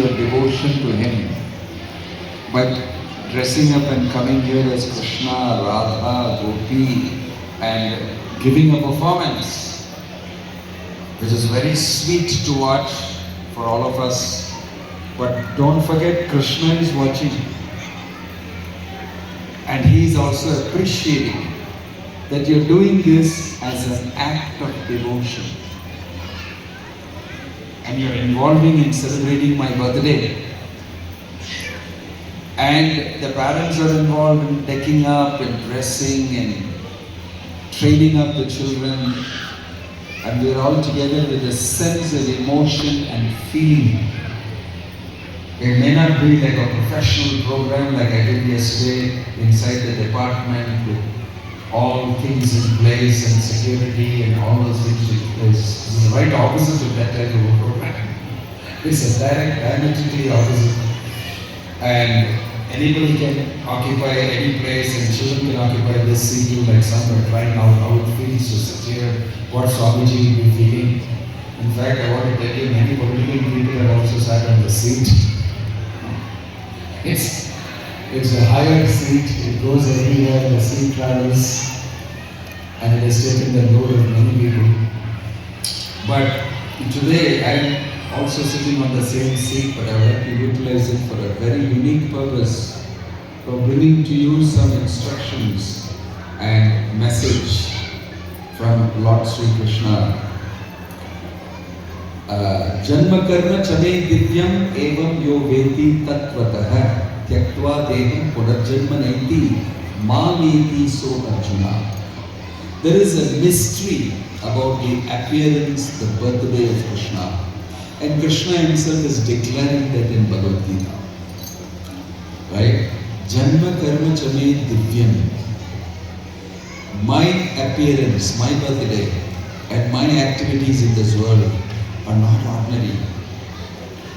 your devotion to him by dressing up and coming here as Krishna, Radha, Gopi and giving a performance which is very sweet to watch for all of us. But don't forget, Krishna is watching and he is also appreciating that you're doing this as an act of devotion. And you're involving in celebrating my birthday. And the parents are involved in decking up and dressing and training up the children. And we're all together with a sense of emotion and feeling. It may not be like a professional program like I did yesterday inside the department with all things in place and security and all those things in place. It's the right opposite of that type of program. It's a diametrically opposite. And anybody can occupy any place and children can occupy this seat too, like some are trying out how it feels to sit here, what Swamiji will be feeling. In fact, I want to tell you, many political people have also sat on the seat. It's a higher seat, it goes everywhere, the seat travels, and it has taken the load of many people. But today I am also sitting on the same seat, but I would like to utilize it for a very unique purpose, for bringing to you some instructions and message from Lord Sri Krishna. जन्म कर्म चमे दिव्यम एवं यो वेति तत्वतः त्यक्त्वा देहं पुनर्जन्म नैति मामेति सो arjuna. There is a mystery about the appearance, the birthday of Krishna, and Krishna himself is declaring that in Bhagavad Gita. Right? Janma karma chame divyam. My appearance, my birthday, and my activities in this world are not ordinary,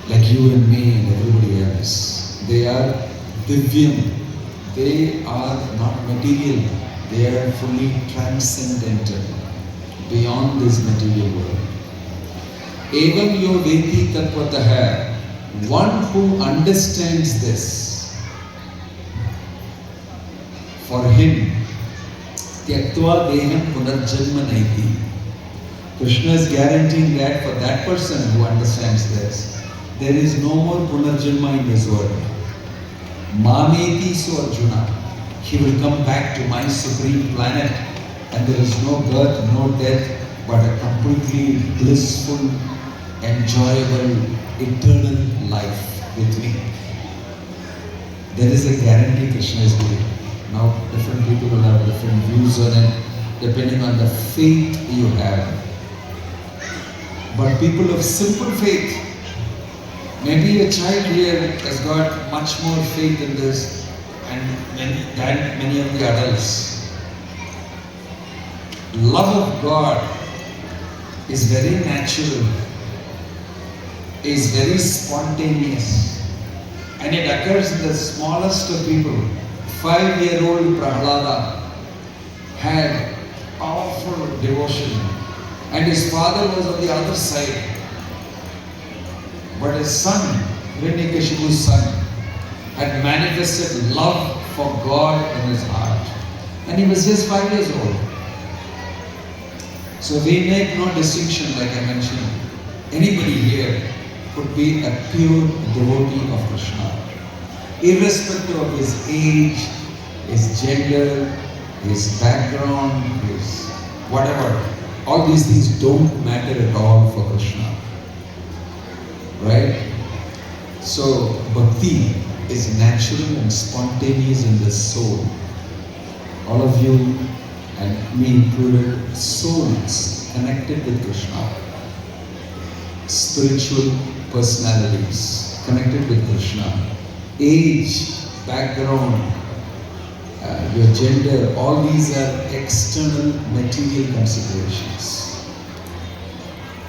like you and me and everybody else. They are divyam. They are not material. They are fully transcendental, beyond this material world. Evam yo veti tatvatah. One who understands this, for him, tyaktva deham punarjanma naiti. Krishna is guaranteeing that for that person who understands this, there is no more punarjanma in this world. Mameti so Arjuna. He will come back to my supreme planet and there is no birth, no death, but a completely blissful, enjoyable, eternal life with me. There is a guarantee Krishna is giving. Now different people will have different views on it, depending on the faith you have. But people of simple faith, maybe a child here has got much more faith in this than many of the adults. Love of God is very natural, is very spontaneous, and it occurs in the smallest of people. 5-year-old Prahlada had powerful devotion, and his father was on the other side. But his son, Hiranyakashipu's son, had manifested love for God in his heart. And he was just 5 years old. So we make no distinction, like I mentioned. Anybody here could be a pure devotee of Krishna, irrespective of his age, his gender, his background, his whatever. All these things don't matter at all for Krishna. Right? So Bhakti is natural and spontaneous in the soul. All of you, and me included, souls connected with Krishna. Spiritual personalities connected with Krishna. Age, background, your gender, all these are external material considerations.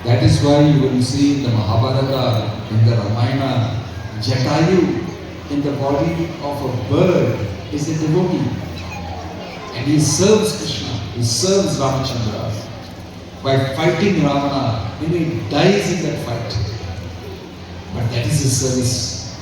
That is why you will see in the Mahabharata, in the Ramayana, Jatayu, in the body of a bird, is a devotee. And he serves Krishna, he serves Ramachandra by fighting Ravana, and he dies in that fight. But that is his service.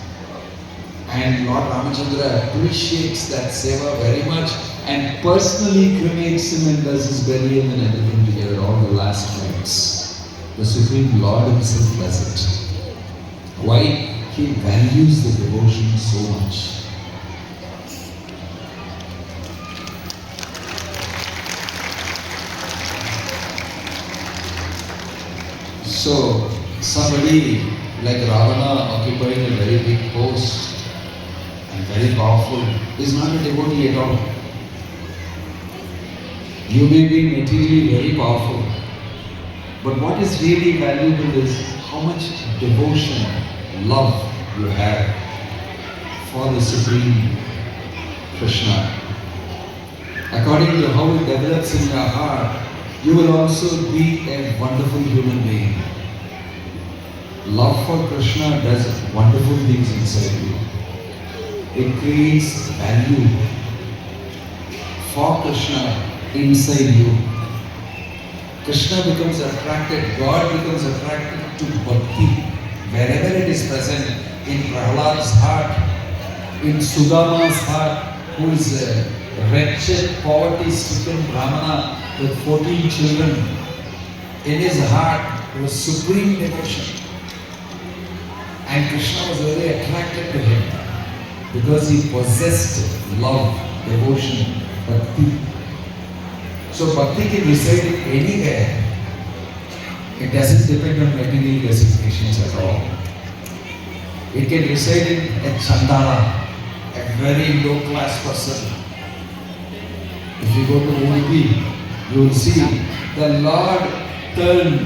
And Lord Ramachandra appreciates that seva very much and personally cremates him and does his burial and everything together, all the last rites. The Supreme Lord himself does it. Why? He values the devotion so much. So, somebody like Ravana occupying a very big post and very powerful is not a devotee at all. You may be materially very powerful, but what is really valuable is how much devotion, love you have for the Supreme Krishna. According to how it develops in your heart, you will also be a wonderful human being. Love for Krishna does wonderful things inside you. It creates value for Krishna inside you. Krishna becomes attracted, God becomes attracted to Bhakti wherever it is present, in Prahlad's heart, in Sudama's heart, who is a wretched, poverty-stricken Brahmana with 14 children. In his heart was supreme devotion. And Krishna was very attracted to him because he possessed love, devotion, bhakti. So bhakti can reside anywhere. It doesn't depend on material designations at all. It can reside in a chandala, a very low class person. If you go to Udupi, you will see the Lord turned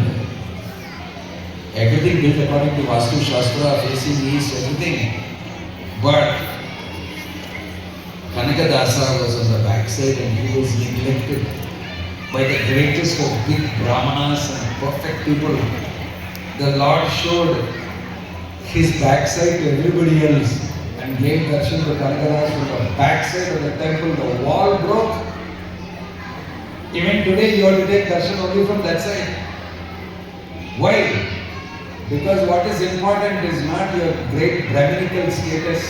everything built according to Vastu Shastra, facing east, everything. But Kanakadasa was on the backside and he was neglected by the greatest of big Brahmanas and perfect people. The Lord showed his backside to everybody else and gave darshan to Kanakadasa from the backside of the temple. The wall broke. Even today you have to take darshan only from that side. Why? Because what is important is not your great Brahminical status,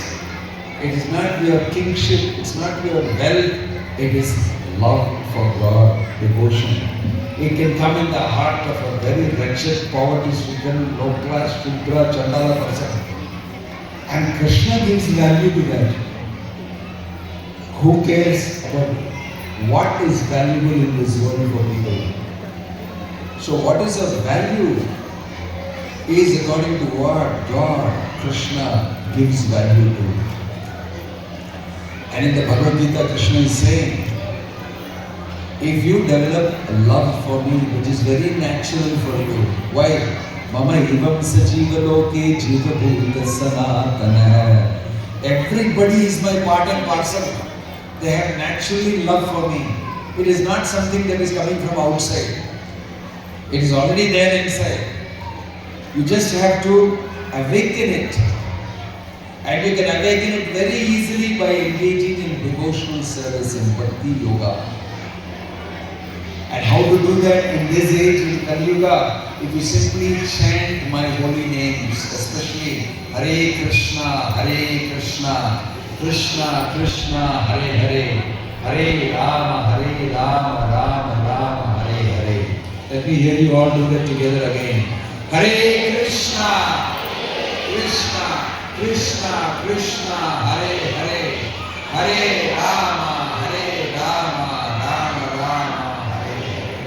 it is not your kingship, it's not your wealth, it is love for God, devotion. It can come in the heart of a very wretched, poverty-stricken, low-class, Shudra, Chandala person. And Krishna gives value to that. Who cares about what is valuable in this world for people? So what is of value is according to what God, Krishna, gives value to. And in the Bhagavad Gita, Krishna is saying, if you develop a love for me, which is very natural for you, why? Mama ivam sajiva loke jiva bhuvita sanatana. Everybody is my part and parcel. They have naturally love for me. It is not something that is coming from outside. It is already there inside. You just have to awaken it. And you can awaken it very easily by engaging in devotional service in Bhakti Yoga. And how to do that in this age, in Kali Yuga? If you simply chant my holy names, especially Hare Krishna, Krishna Krishna, Hare Hare, Hare Rama, Rama Rama, Hare Hare. Let me hear you all do that together again. Hare Krishna, Krishna Krishna, Hare Hare, Hare Rama, Rama Rama, Hare Hare.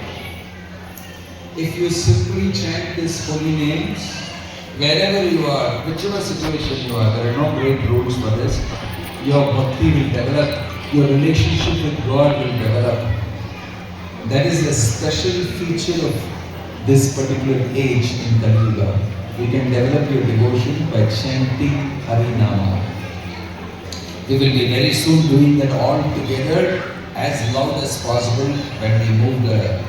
If you simply chant these holy names, wherever you are, whichever situation you are, there are no great rules for this. Your bhakti will develop, your relationship with God will develop. That is a special feature of this particular age in Kali Yuga. You can develop your devotion by chanting Harinama. We will be very soon doing that all together as loud as possible when we move the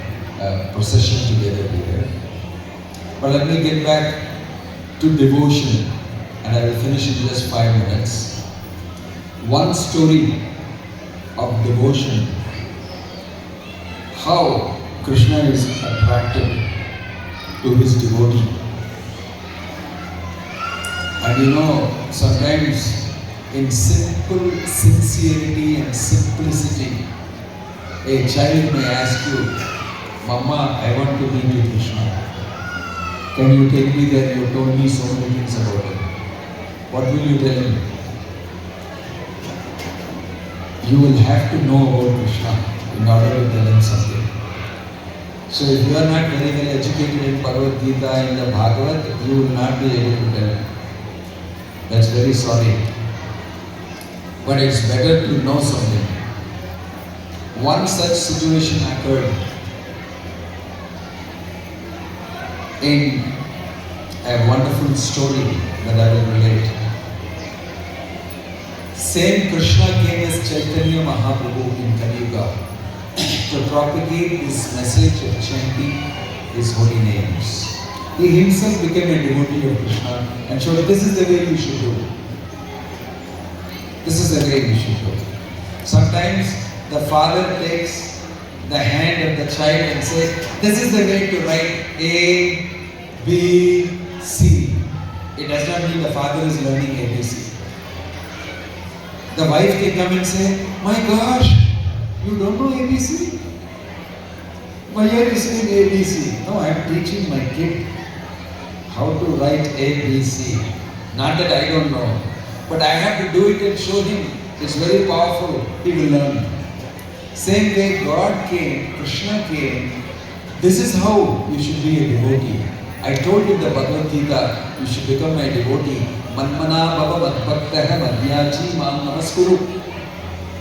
procession together here. But let me get back to devotion and I will finish in just 5 minutes. One story of devotion, how Krishna is attracted to his devotee. And you know, sometimes in simple sincerity and simplicity, a child may ask you, Mama, I want to meet you, Krishna. Can you take me there? You told me so many things about it. What will you tell him? You will have to know about Krishna in order to tell him something. So if you are not very well educated in Bhagavad Gita and the Bhagavad, you will not be able to tell him. That's very sorry. But it's better to know something. One such situation occurred in a wonderful story that I will relate. Same Krishna came as Chaitanya Mahaprabhu in Kali Yuga to propagate his message of chanting his holy names. He himself became a devotee of Krishna and showed this is the way you should do. This is the way you should do. Sometimes the father takes the hand of the child and says, this is the way to write A, B, C. It does not mean the father is learning ABC. The wife can come and say, my gosh, you don't know ABC? Why are you saying ABC? No, I am teaching my kid how to write ABC. Not that I don't know, but I have to do it and show him. It's very powerful. He will learn. Same way God came, Krishna came. This is how you should be a devotee. I told you in the Bhagavad Gita, you should become my devotee. Manmana bhava madbhaktaha madhyachi mam namaskuru.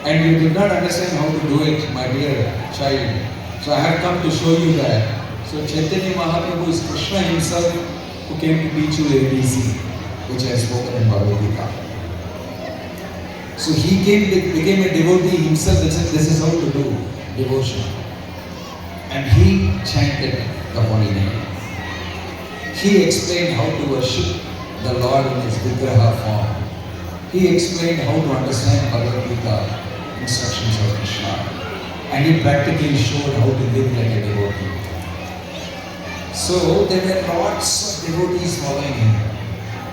And you did not understand how to do it, my dear child. So I have come to show you that. So Chaitanya Mahaprabhu is Krishna himself who came to teach you ABC, which I have spoken in Bhagavad Gita. So he became a devotee himself and said, this is how to do devotion. And he chanted the holy name. He explained how to worship the Lord in his Vigraha form. He explained how to understand Bhagavad Gita, instructions of Krishna. And he practically showed how to live like a devotee. So there were lots of devotees following him.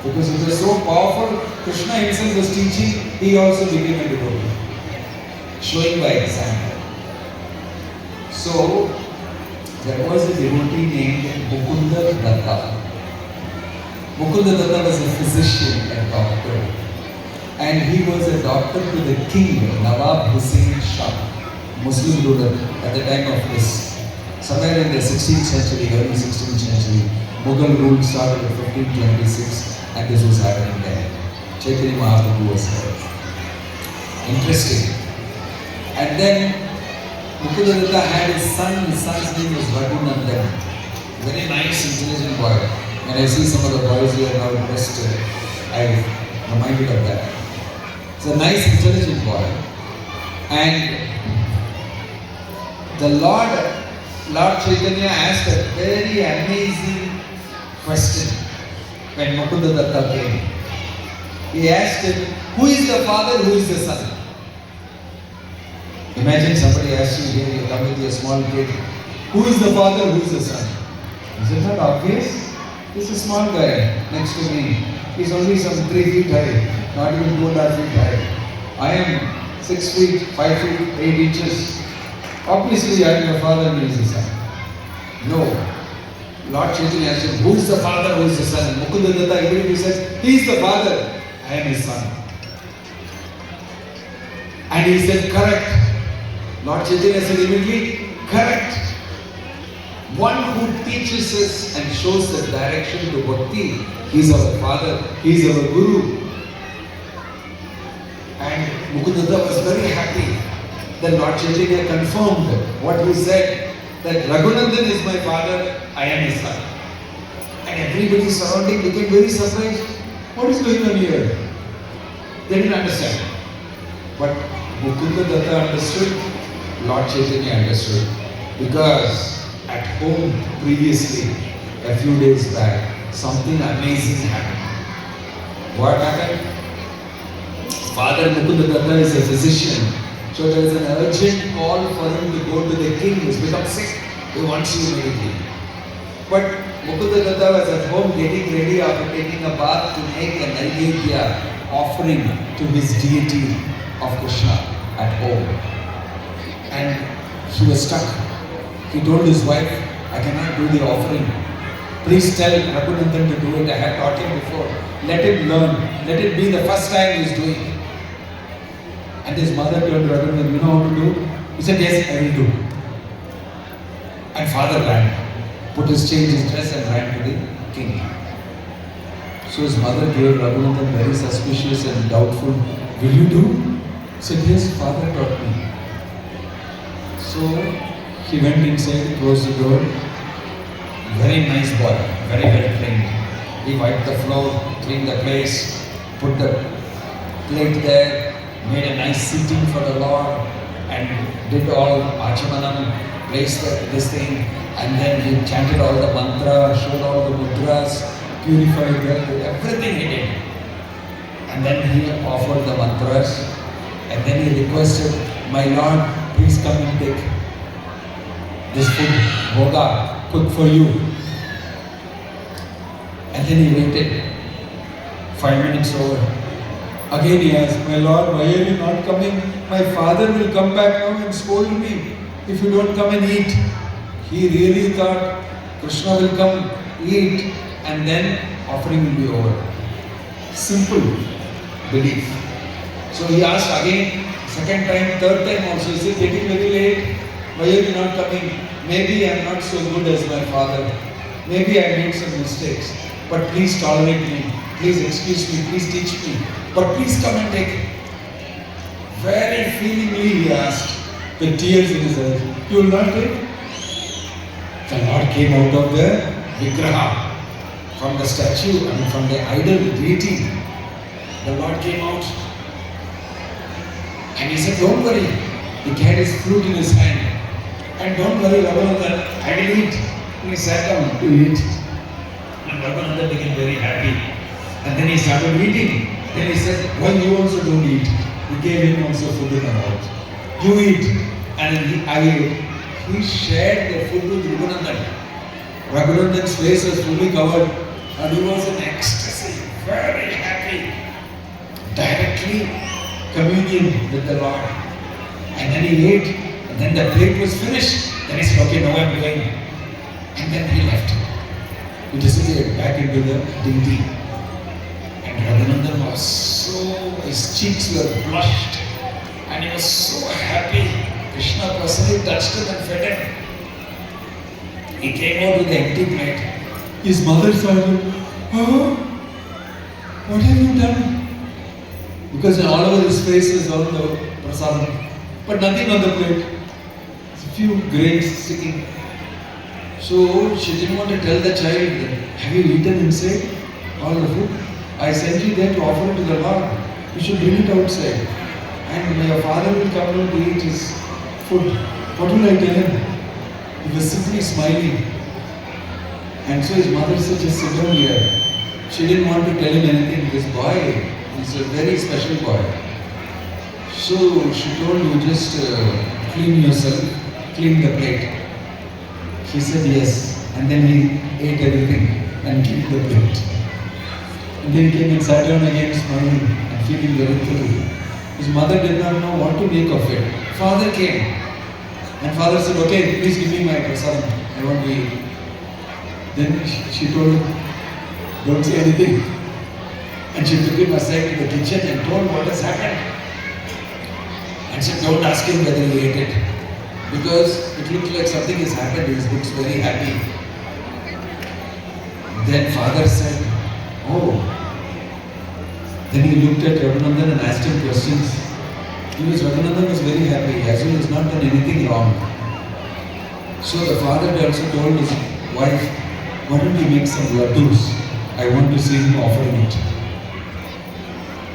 Because it was so powerful, Krishna himself was teaching, he also became a devotee. Showing by example. So there was a devotee named Mukunda Datta. Mukunda Datta was a physician and doctor. And he was a doctor to the king, Nawab Hussain Shah, Muslim ruler at the time of this. Somewhere in the 16th century, early 16th century, Mughal rule started in 1526 and this was happening there. Chaitanya Mahaprabhu was there. Interesting. And then Mukunda Datta had his son's name was Raghunandan. Very nice, intelligent boy. When I see some of the boys here now dressed, I'm reminded of that. It's a nice, intelligent boy. And the Lord Chaitanya asked a very amazing question when Mukunda Datta came. He asked him, who is the father, who is the son? Imagine somebody asks you here, you come with your small kid, who is the father, who is the son? Is it not obvious? He's a small guy next to me. He's only some 3 feet high, not even 2.5 feet high. I am 6 feet, 5 feet, 8 inches. Obviously, I am the father and he is the son. No. Lord Chaitanya asked him, who is the father, who is the son? Mukunda Datta immediately says, he is the father, I am his son. And he said, correct. Lord Chaitanya said immediately, correct. One who teaches us and shows the direction to Bhakti, he is our father, he is our guru. And Mukunda Datta was very happy. Then Lord Chaitanya confirmed what he said, that Raghunandan is my father, I am his son. And everybody surrounding became very surprised. What is going on here? They didn't understand. But Mukunda Datta understood, Lord Chaitanya understood. Because at home previously, a few days back, something amazing happened. What happened? Father Mukunda Datta is a physician. So there is an urgent call for him to go to the king who has become sick. He wants you immediately. But Mukundalata was at home getting ready after taking a bath to make a Naivadya offering to his deity of Krishna at home. And he was stuck. He told his wife, I cannot do the offering. Please tell Raghunandan to do it. I have taught him before. Let him learn. Let it be the first time he is doing. And his mother told Raghunandan, you know how to do? He said, yes, I will do. And father ran, changed his dress and ran to the king. So his mother gave Raghunandan very suspicious and doubtful, will you do? He said, yes, father taught me. So he went inside, closed the door. Very nice boy, very well trained. He wiped the floor, cleaned the place, put the plate there, made a nice seating for the Lord, and did all Achamanam, placed this thing, and then he chanted all the mantra, showed all the mudras, purified everything he did. And then he offered the mantras, and then he requested, my Lord, please come and take this food, bhoga, cook for you. And then he waited. 5 minutes over. Again he asked, my Lord, why are you not coming? My father will come back now and scold me if you don't come and eat. He really thought Krishna will come, eat, and then offering will be over. Simple belief. So he asked again, second time, third time also. He said, getting very late. Why are you not coming? Maybe I am not so good as my father. Maybe I made some mistakes. But please tolerate me. Please excuse me. Please teach me. But please come and take. Very feelingly he asked, with tears in his eyes, you will not take? The Lord came out of the Vigraha, from the statue, from the idol deity. The Lord came out. And he said, don't worry. He carried his flute in his hand. And don't worry, Raghunandan, I will eat. And he sat down to eat. And Raghunandan became very happy. And then he started eating. Then he said, well, you also don't eat. He gave him also food in the mouth. You eat. And I ate. He shared the food with Raghunandan. Raghunandan's face was fully covered. And he was in ecstasy, very happy. Directly communion with the Lord. And then he ate. And then the plate was finished. Then he said, okay, now I'm going. And then he left. He disappeared back into the deity. And Raghunandan was so, his cheeks were blushed. And he was so happy. Krishna personally touched him and fed him. He came out with the empty plate. His mother saw him. Oh, what have you done? Because all over his face is all the prasadam. But nothing on the plate. A few grains sticking. So she didn't want to tell the child, have you eaten inside all the food? I sent you there to offer it to the Lord. You should bring it outside. And your father will come down to eat his food. What will I tell him? He was simply smiling. And so his mother said, just sit down here. She didn't want to tell him anything. This boy is a very special boy. So she told him, just clean yourself, clean the plate. He said yes. And then he ate everything and cleaned the plate. And then he came and sat down again smiling and feeling very cool. His mother did not know what to make of it. Father came. And father said, okay, please give me my prasadam. I want to eat. Then she told him, don't say anything. And she took him aside to the kitchen and told what has happened. And said, don't ask him whether he ate it. Because it looked like something has happened. He looks very happy. Then father said, oh. Then he looked at Raghunandan and asked him questions. Raghunandan was very happy. As he has not done anything wrong. So the father also told his wife, why don't you make some laddus? I want to see him offering it.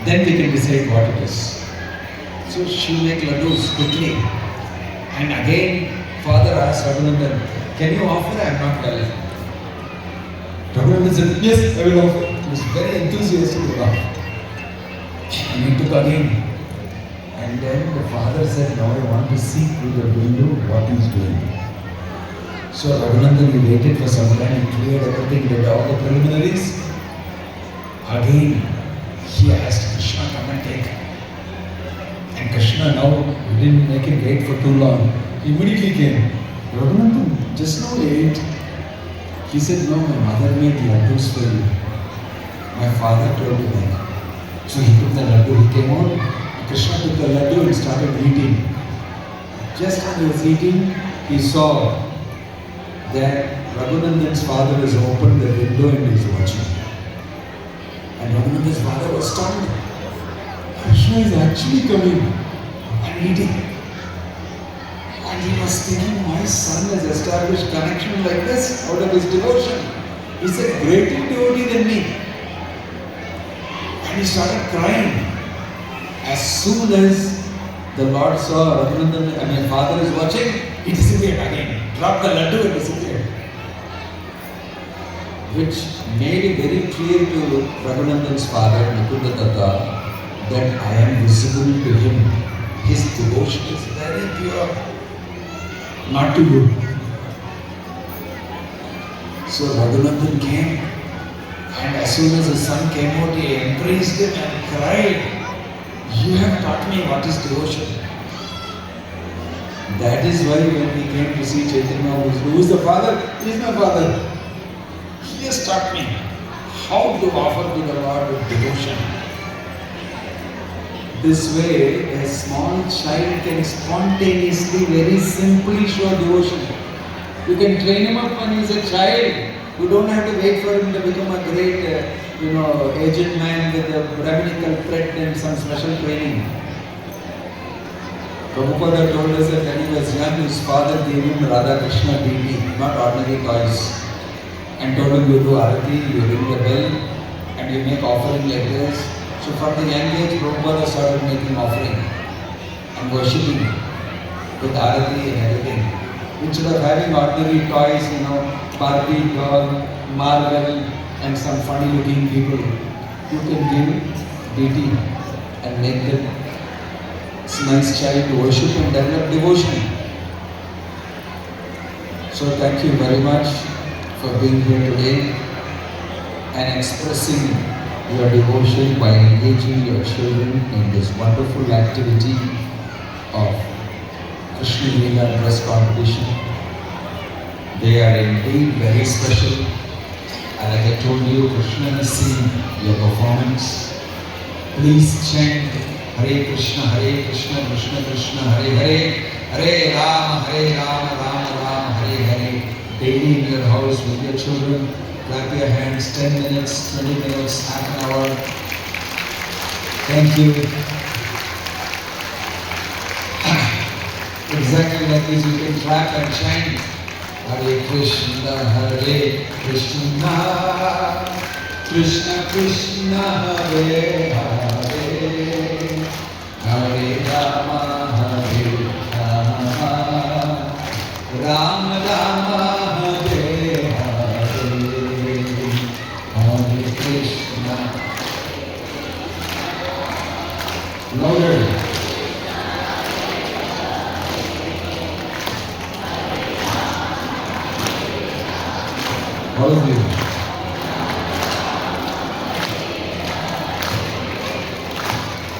Then we can decide what it is. So she make laddus quickly. And again, father asked Raghunandan, can you offer? I am not well. Raghunandan said, yes, I will offer. He was very enthusiastic about it. And he took again. And then the father said, now I want to see through the window what he is doing. So Raghunandan, he waited for some time, he cleared everything, did all the preliminaries. Again, he asked Krishna, come and take. And Krishna now, he didn't make him wait for too long. He immediately came. Raghunandan, just now ate. He said, no, my mother made laddus for you. My father told me that. So he took the laddu, he came out. Krishna took the laddu and started eating. Just as he was eating, he saw that Raghunandan's father has opened the window and is watching. And Raghunandan's father was stunned. Krishna is actually coming and eating. And he was thinking, my son has established connection like this out of his devotion. He's a greater devotee than me. And he started crying. As soon as the Lord saw Raghunandan and my father is watching, he disappeared again. Dropped the laddu and disappeared. Which made it very clear to Raghunandan's father, Nikundatatta, that I am visible to him. His devotion is very pure. Not to you. So Raghunandan came, and as soon as his son came out, he embraced him and cried, you have taught me what is devotion. That is why when we came to see Chaitanya, who is the father? He is my father. He has taught me how to offer to the Lord with devotion. This way, a small child can spontaneously, very simply show devotion. You can train him up when he is a child. You don't have to wait for him to become a great, aged man with a rabbinical thread and some special training. Prabhupada told us that when he was young, his father gave him Radha Krishna deity, not ordinary toys, and told him, you do arati, you ring the bell, and you make offering like this. So from the young age, Prabhupada started making offering and worshipping with arati and everything. Instead of having ordinary toys, Barbie doll, marble, and some funny looking people, you can give deity and make them a nice child to worship and develop devotion. So thank you very much for being here today and expressing your devotion by engaging your children in this wonderful activity of Krishna Leela dress competition. They are indeed very special. And like I told you, Krishna has seen your performance. Please chant Hare Krishna, Krishna Krishna, Hare Hare, Hare Rama, Rama Rama, Hare Hare. Daily in your house with your children. Clap your hands, 10 minutes, 20 minutes, half an hour. Thank you. Exactly like this, you can clap and chant. Hare Krishna, Krishna Krishna, Hare Hare, Hare Rama, Rama Rama, Hare Hare, Hare Krishna. Louder. All of you.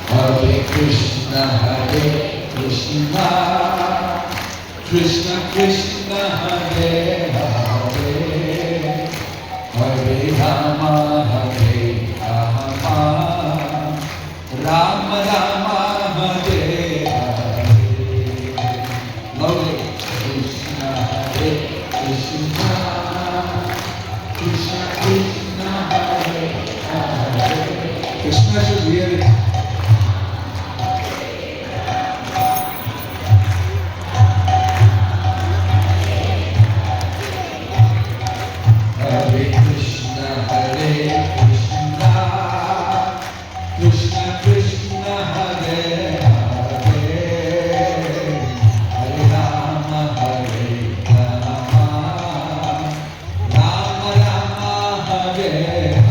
Hare Krishna, Krishna Krishna, Hare Hare, Hare Rama, Rama Rama, Hare Hare. Lovely. Krishna, Krishna Krishna, Hare Hare. Krishna should hear it. Hare Krishna, Krishna Krishna, Hare Hare, Hare Rama, Rama Rama, Hare Hare.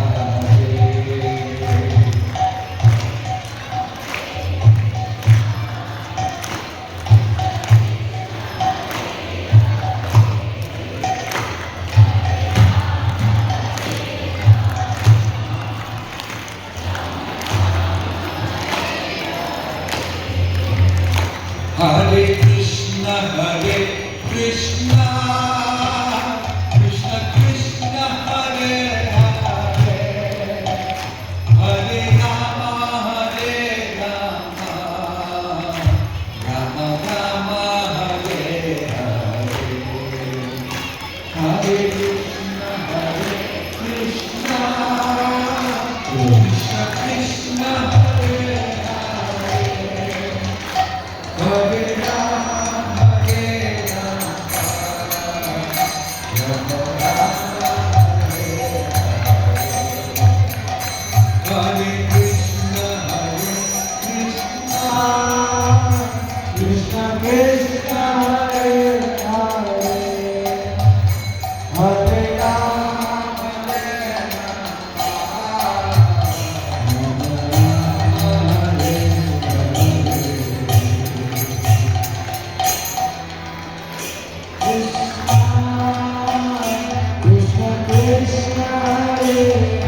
Swami.